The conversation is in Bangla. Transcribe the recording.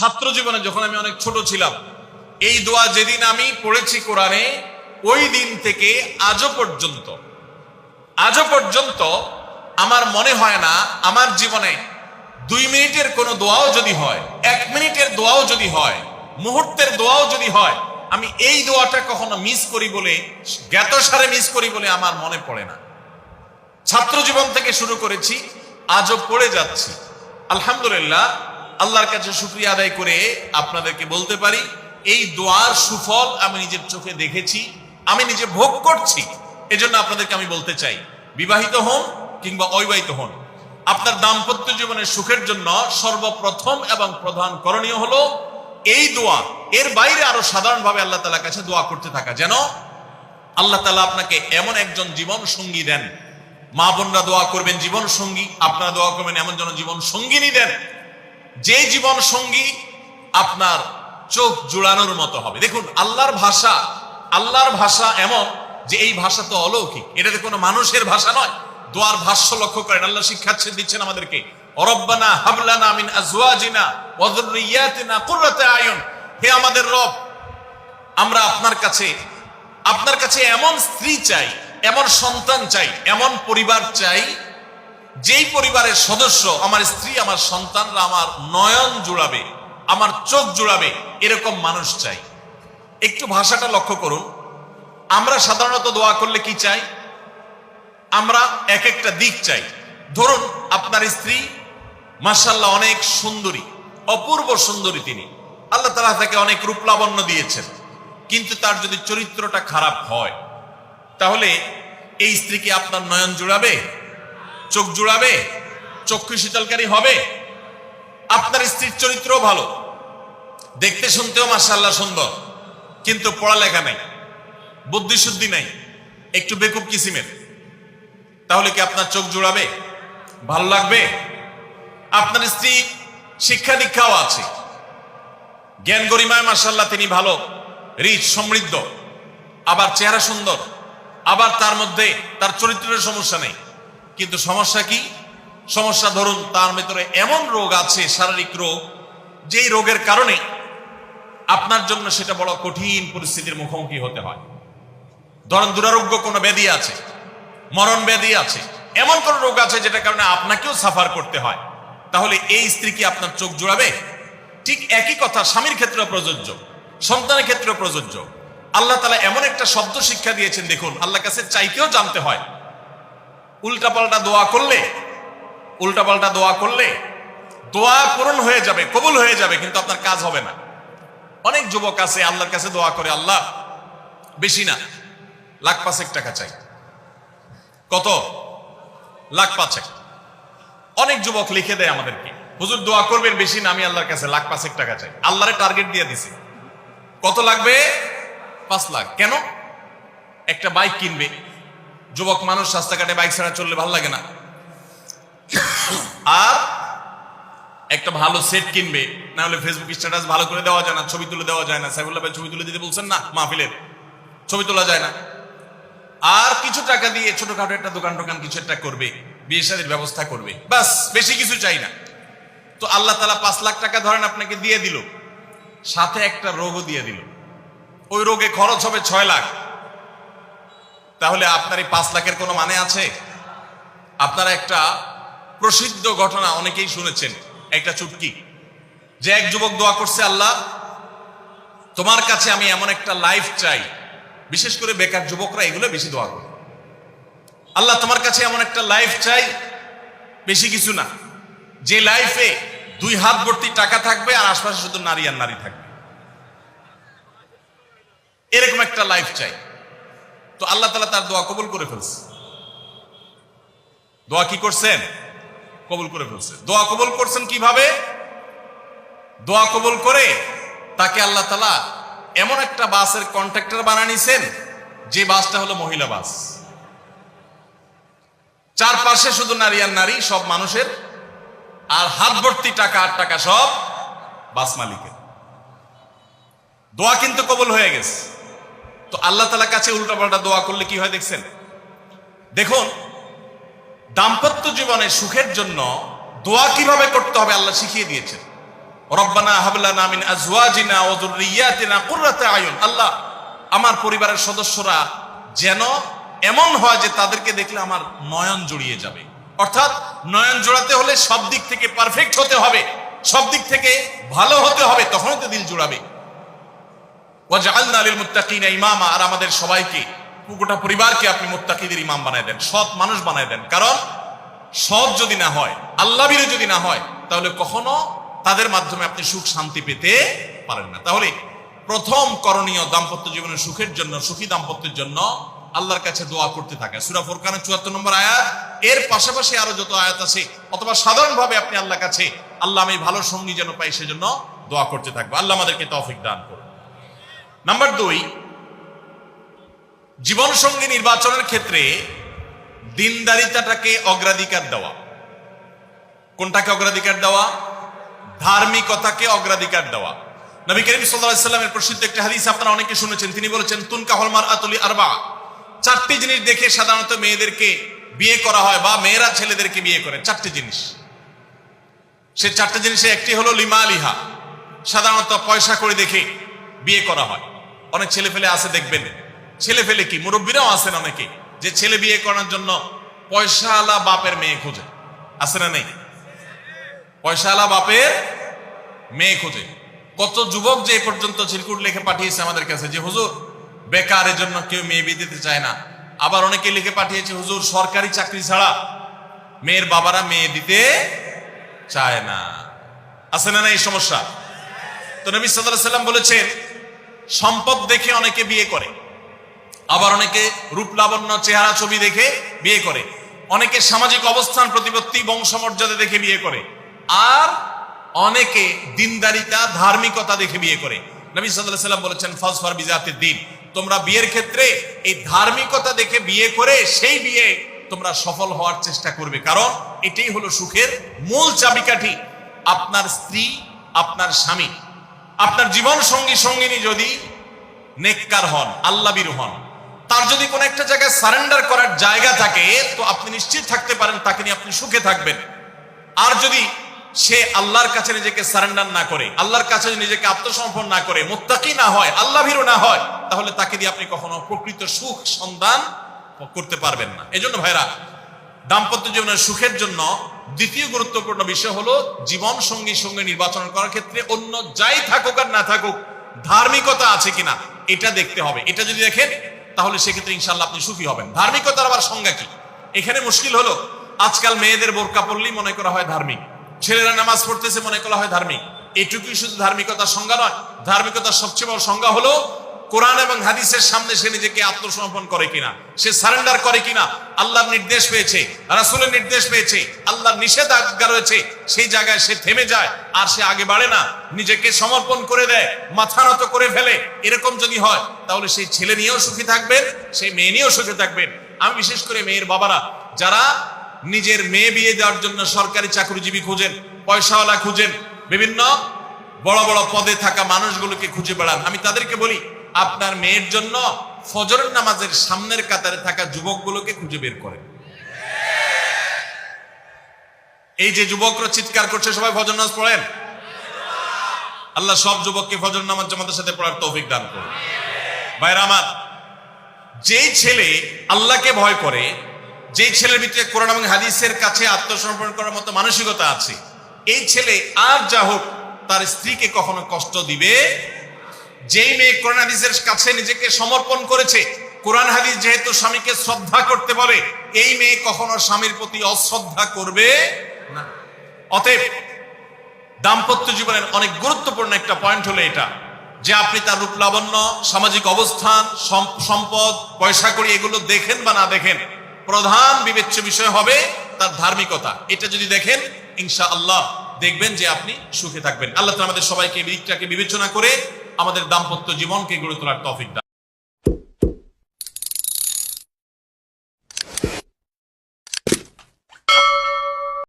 ছাত্র জীবনে যখন আমি অনেক ছোট ছিলাম, এই দোয়া যেদিন আমি পড়েছি কোরআনে, ওই দিন থেকে আজও পর্যন্ত আমার মনে হয় না আমার জীবনে 2 মিনিটের কোনো দোয়াও যদি হয়, 1 মিনিটের দোয়াও যদি হয়, মুহূর্তের দোয়াও যদি হয়, আমি এই দোয়াটা কখনো মিস করি বলে, জ্ঞাতসারে মিস করি বলে আমার মনে পড়ে না। ছাত্র জীবন থেকে শুরু করেছি, আজও পড়ে যাচ্ছি। আলহামদুলিল্লাহ, আল্লাহর কাছে শুকরিয়া আদায় করে আপনাদেরকে বলতে পারি, এই দোয়ার সুফল আমি নিজের চোখে দেখেছি, আমি নিজে ভোগ করছি। এজন্য আপনাদেরকে আমি বলতে চাই, বিবাহিত হন কিংবা অবিবাহিত হন, আপনার দাম্পত্য জীবনের সুখের জন্য সর্বপ্রথম এবং প্রধান করণীয় হলো এই দোয়া। এর বাইরে আরো সাধারণভাবে আল্লাহ তাআলার কাছে দোয়া করতে থাকা, যেন আল্লাহ তাআলা আপনাকে এমন একজন জীবন সঙ্গী দেন। মা বোনরা দোয়া করবেন জীবন সঙ্গী, আপনারা দোয়া করবেন এমন যেন জীবন সঙ্গিনী দেন, যে জীবন সঙ্গী আপনার চোখ জুড়ানোর মতো হবে। দেখুন, আল্লাহর ভাষা এমন যে এই ভাষা তো অলৌকিক, এটাতে কোনো মানুষের ভাষা নয়। দোয়ার ভাষ্য লক্ষ্য করেন, আল্লাহ শিক্ষা দিচ্ছেন আমাদেরকে, রব্বানা হাবলানা মিন আজওয়াজিনা ওয়া যুররিয়াতিনা কুররাতা আয়ুন। হে আমাদের রব, আমরা আপনার কাছে এমন স্ত্রী চাই, এমন সন্তান চাই, এমন পরিবার চাই, যেই পরিবারের সদস্য আমার স্ত্রী, আমার সন্তানরা আমার নয়ন জুড়াবে, আমার চোখ জুড়াবে, এরকম মানুষ চাই। একটু ভাষাটা লক্ষ্য করুন। আমরা সাধারণত দোয়া করলে কি চাই? আমরা এক একটা দিক চাই। ধরুন, আপনার স্ত্রী মাশাআল্লাহ অনেক সুন্দরী, অপূর্ব সুন্দরী, তিনি আল্লাহ তাআলা তাকে অনেক রূপ লাবণ্য দিয়েছেন, কিন্তু তার যদি চরিত্রটা খারাপ হয়, তাহলে এই স্ত্রীকে আপনার নয়ন জুড়াবে, চোখ জুড়াবে, চক্ষু শীতলকারী হবে? আপনার স্ত্রীর চরিত্র ভালো, দেখতে শুনতেও মাশাআল্লাহ সুন্দর, কিন্তু পড়ালেখা নাই, বুদ্ধিশুদ্ধি নাই, একটু বেকুব কিসিমের, তাহলে কি আপনার চোখ জুড়াবে? ভালো লাগবে? আপনার স্ত্রী শিক্ষা দীক্ষাও আছে, জ্ঞান গরিমায় মাশাআল্লাহ তিনি ভালো, রিচ, সমৃদ্ধ, আবার চেহারা সুন্দর, আবার তার মধ্যে তার চরিত্রের সমস্যা নেই, কিন্তু সমস্যা কি? সমস্যা ধরুন তার ভিতরে এমন রোগ আছে, শারীরিক রোগ, যেই রোগের কারণে আপনার জন্য সেটা বড় কঠিন পরিস্থিতির মুখোমুখি হতে হয়। ধরেন দুরারোগ্য কোনো ব্যাধি আছে, মরণ ব্যাধি আছে, এমন কোন রোগ আছে যেটার কারণে আপনাকেও সাফার করতে হয়, তাহলে এই স্ত্রী কি আপনার চোখ জুড়াবে? ঠিক একই কথা স্বামীর ক্ষেত্রে প্রযোজ্য, সন্তানের ক্ষেত্রে প্রযোজ্য। আল্লাহ তাআলা এমন একটা শব্দ শিক্ষা দিয়েছেন, দেখুন, আল্লাহর কাছে চাইতেও জানতে হয়। উল্টাপাল্টা দোয়া করলে দোয়া পূরণ হয়ে যাবে, কবুল হয়ে যাবে, কিন্তু আপনার কাজ হবে না। অনেক যুবক আছে আল্লাহর কাছে দোয়া করে, আল্লাহ বেশি না, 1,05,000 টাকা চাই। কত? 1,05,000। অনেক যুবক লিখে দেয় আমাদেরকে, হুজুর দোয়া করবেন বেশি না, আমি আল্লাহর কাছে 1,05,000 টাকা চাই। আল্লাহরে টার্গেট দিয়ে দিছে, কত লাগবে? 5 লাখ। কেন? একটা বাইক কিনবে। যুবক মানুষ, রাস্তাঘাটে বাইক ছাড়া চললে ভালো লাগে না, আর একটা ভালো সেট কিনবে, না হলে ফেসবুক স্ট্যাটাস ভালো করে দেওয়া যায় না, ছবি তুলে দেওয়া যায় না। সাইফুল্লাহ ভাই ছবি তুলে দিতে বলছেন না, মাহফিলের ছবি তোলা যায় না। আর কিছু টাকা দিয়ে ছোটখাটো একটা দোকান কিছু একটা করবে, বিয়ে শাদীর ব্যবস্থা করবে, বাস, বেশি কিছু চাই না। তো আল্লাহ তাআলা 5 লাখ টাকা ধরেন আপনাকে দিয়ে দিল, সাথে একটা রোগও দিয়ে দিল, ওই রোগে খরচ হবে 6 লাখ। তাহলে আপনার এই 5 লাখের কোনো মানে আছে? আপনারা একটা প্রসিদ্ধ ঘটনা অনেকেই শুনেছেন, একটা চুটকি, যে এক যুবক দোয়া করছে, আল্লাহ তোমার কাছে আমি এমন একটা লাইফ চাই। বিশেষ করে বেকার যুবকরা এগুলো বেশি দোয়া করে, আল্লাহ তোমার কাছে এমন একটা লাইফ চাই, বেশি কিছু না, যে লাইফে 2 হাত ভর্তি টাকা থাকবে আর আশপাশে শুধু নারী আর নারী থাকবে, এরকম একটা লাইফ চাই। তো আল্লাহ তাআলা তার দোয়া কবুল করে ফেলছে। দোয়া কি করছেন? কবুল করে ফেলছে। দোয়া কবুল করছেন কিভাবে? দোয়া কবুল করে তাকে আল্লাহ তাআলা এমন একটা বাসের কন্ট্রাক্টর বানিয়ে নিছেন, যে বাসটা হলো মহিলা বাস, চারপাশে শুধু নারী আর নারী, সব মানুষের, আর হাত ভর্তি টাকা আর টাকা সব বাস মালিকের। দোয়া কিন্তু কবুল হয়ে গেছে। তো আল্লাহ তাআলার কাছে উল্টাপাল্টা দোয়া করলে কি হয় দেখছেন? দেখুন, দাম্পত্য জীবনে সুখের জন্য দোয়া কিভাবে করতে হবে আল্লাহ শিখিয়ে দিয়েছেন। রব্বানা হাব লানা মিন আজওয়াজিনা ওয়া যুররিয়াতিনা কুররাতা আয়ুন, আল্লাহ আমার পরিবারের সদস্যরা যেন এমন হয় যে তাদেরকে দেখলে আমার নয়ন জড়িয়ে যাবে। অর্থাৎ নয়ন জোড়াতে হলে সব দিক থেকে পারফেক্ট হতে হবে, সব দিক থেকে ভালো হতে হবে, তখনই তো দিল জোড়াবে। ওয়াজআলনা লিল মুত্তাকিনা ইমামা, আর আমাদের সবাইকে, গোটা পরিবারকে আপনি মুত্তাকিদের ইমাম বানায় দেন, সৎ মানুষ বানায় দেন। কারণ সৎ যদি না হয়, আল্লাহভীরু যদি না হয়, তাহলে কখনো তাদের মাধ্যমে আপনি সুখ শান্তি পেতে পারেন না। তাহলে প্রথম করণীয় দাম্পত্য জীবনের সুখের জন্য, সুখী দাম্পত্যের জন্য আল্লাহর কাছে দোয়া করতে থাকে। সূরা ফুরকানের ৭৪ নম্বর আয়াত, এর পাশাপাশি আরো যত আয়াত আছে, অথবা সাধারণভাবে আপনি আল্লাহর কাছে, আল্লাহ আমি ভালো সঙ্গী যেন পাই সেজন্য দোয়া করতে থাকবো। আল্লাহ আমাদেরকে তৌফিক দান করুন। নাম্বার 2, জীবন সঙ্গী নির্বাচনের ক্ষেত্রে দিনদারিতাটাকে অগ্রাধিকার দেওয়া। কোনটাকে অগ্রাধিকার দেওয়া? ধার্মিকতাকে অগ্রাধিকার দেওয়া। নবী করিম সাল্লাল্লাহু আলাইহি ওয়াসাল্লামের প্রসিদ্ধ একটা হাদিস আপনারা অনেকে শুনেছেন, তিনি বলেছেন তুনকাহুল মারআতু লিআরবা, 4টি জিনিস দেখে সাধারণত মেয়েদেরকে বিয়ে করা হয়, বা মেয়েরা ছেলেদেরকে বিয়ে করে। 4টি জিনিস, সে 4টি জিনিসে একটি হলো লিমালিহা, সাধারণত পয়সা করে দেখে বিয়ে করা হয়। অনেক ছেলে ফেলে আছে দেখবেন, ছেলে ফেলে কি মুরব্বীরাও আছেন অনেকে, যে ছেলে বিয়ে করার জন্য পয়সাওয়ালা বাপের মেয়ে খোঁজে, আছে না নেই? পয়সাওয়ালা বাপের মেয়ে খোঁজে। কত যুবক যে এ পর্যন্ত চিরকুট লিখে পাঠিয়েছে আমাদের কাছে যে হুজুর বেকারের জন্য কেউ মেয়ে বিয়ে দিতে চায় না। আবার অনেকে লিখে পাঠিয়েছে হুজুর সরকারি চাকরি ছাড়া মেয়ের বাবারা মেয়ে দিতে চায় না। আছে না এই সমস্যা? তো নবী সাল্লাল্লাহু আলাইহি ওয়াসাল্লাম বলেছেন সম্পদ দেখে অনেকে বিয়ে করে, আবার অনেকে রূপ লাবণ্য চেহারা ছবি দেখে বিয়ে করে, অনেকে সামাজিক অবস্থান প্রতিপত্তি বংশমর্যাদা দেখে বিয়ে করে, আর অনেকে দিনদারিতা ধার্মিকতা দেখে বিয়ে করে। নবী সাল্লাল্লাহু আলাইহি ওয়াসাল্লাম বলেছেন ফাজফার বিজাতিদ দ্বীন, তোমরা বিয়ের ক্ষেত্রে এই ধার্মিকতা দেখে বিয়ে করে সেই বিয়ে তোমরা সফল হওয়ার চেষ্টা করবে, কারণ এটাই হলো সুখের মূল চাবিকাঠি। আপনার স্ত্রী, আপনার স্বামী, আপনার জীবন সঙ্গী সঙ্গিনী যদি নেককার হন, আল্লাহভীরু হন, তার যদি কোনো একটা জায়গায় সারেন্ডার করার জায়গা থাকে, তো আপনি নিশ্চিত থাকতে পারেন তাকে নিয়ে আপনি সুখে থাকবেন। আর যদি সে আল্লাহর কাছে নিজেকে সারেন্ডার না করে, আল্লাহর কাছে নিজেকে আত্মসমর্পণ না করে, মুত্তাকি না হয়, আল্লাহভীরু না হয়, তাহলে তাকে দিয়ে আপনি কখনো প্রকৃত সুখ সন্ধান করতে পারবেন না। এজন্য ভাইরা, দাম্পত্য জীবনের সুখের জন্য দ্বিতীয় গুরুত্বপূর্ণ বিষয় হলো জীবন সঙ্গী সঙ্গে নির্বাচন করার ক্ষেত্রে অন্য যাই থাকুক আর না থাকুক ধার্মিকতা আছে কিনা এটা দেখতে হবে। এটা যদি দেখেন তাহলে সেক্ষেত্রে ইনশাআল্লাহ আপনি সুখী হবেন। ধার্মিকতার আবার সংজ্ঞা কি? এখানে মুশকিল হলো আজকাল মেয়েদের বোরকা পরলেই মনে করা হয় ধার্মিক, ছেলেরা নামাজ পড়তেছে মনে করা হয় ধার্মিক। এটুকুই শুধু ধার্মিকতার সংজ্ঞা নয়। ধার্মিকতার সবচেয়ে বড় সংজ্ঞা হলো কোরআন এবং হাদিসের সামনে সে নিজেকে আত্মসমর্পণ করে কিনা, সে সারেন্ডার করে কিনা, আল্লাহর নির্দেশ পেয়েছে, রাসূলের নির্দেশ পেয়েছে, আল্লাহর নিষেধাজ্ঞা রয়েছে, সেই জায়গায় সে থেমে যায় আর সে আগে বাড়ে না, নিজেকে সমর্পণ করে দেয়, মাথা নত করে ফেলে। এরকম যদি হয় তাহলে সেই ছেলে নিয়েও সুখী থাকবেন, সেই মেয়ে নিয়েও সুখী থাকবেন। আমি বিশেষ করে মেয়ের বাবারা যারা নিজের মেয়ে বিয়ে দেওয়ার জন্য সরকারি চাকরিজীবী খুঁজেন, পয়সাওয়ালা খুঁজেন, বিভিন্ন বড় বড় পদে থাকা মানুষগুলোকে খুঁজে বেড়ান, আমি তাদেরকে বলি আপনার মেয়ের জন্য ফজরের নামাজের সামনের কাতারে থাকা যুবকগুলোকে খুঁজে বের করেন। এই যে যুবকরা চিৎকার করছে সবাই ফজর নামাজ পড়েন, আল্লাহ সব যুবককে ফজর নামাজ জামাতের সাথে পড়ার তৌফিক দান করুন। ভাইরা আমার, যেই ছেলে আল্লাহকে ভয় করে, যেই ছেলের ভিতরে কোরআন এবং হাদিসের কাছে আত্মসমর্পণ করার মতো মানসিকতা আছে, এই ছেলে আর যা হোক তার স্ত্রীকে কখনো কষ্ট দিবে। যেই মেয়ে কোরআন হাদিসের কাছে নিজেকে সমর্পণ করেছে, কোরআন হাদিস যেহেতু স্বামীকে শ্রদ্ধা করতে বলে, এই মেয়ে কখনো স্বামীর প্রতি অশ্রদ্ধা করবে না। অতএব দাম্পত্য জীবনের অনেক গুরুত্বপূর্ণ একটা পয়েন্ট হলো এটা, যে আপনি তার রূপ লাবণ্য, সামাজিক অবস্থান, সম্পদ, পয়সা কড়ি এগুলো দেখেন বা না দেখেন, প্রধান বিবেচ্য বিষয় হবে তার ধার্মিকতা। এটা যদি দেখেন ইনশাআল্লাহ দেখবেন যে আপনি সুখে থাকবেন। আল্লাহ তাআলা আমাদের সবাইকে এই দিকটাকে বিবেচনা করে আমাদের দাম্পত্য জীবনকে গড়ে তোলার তৌফিক দান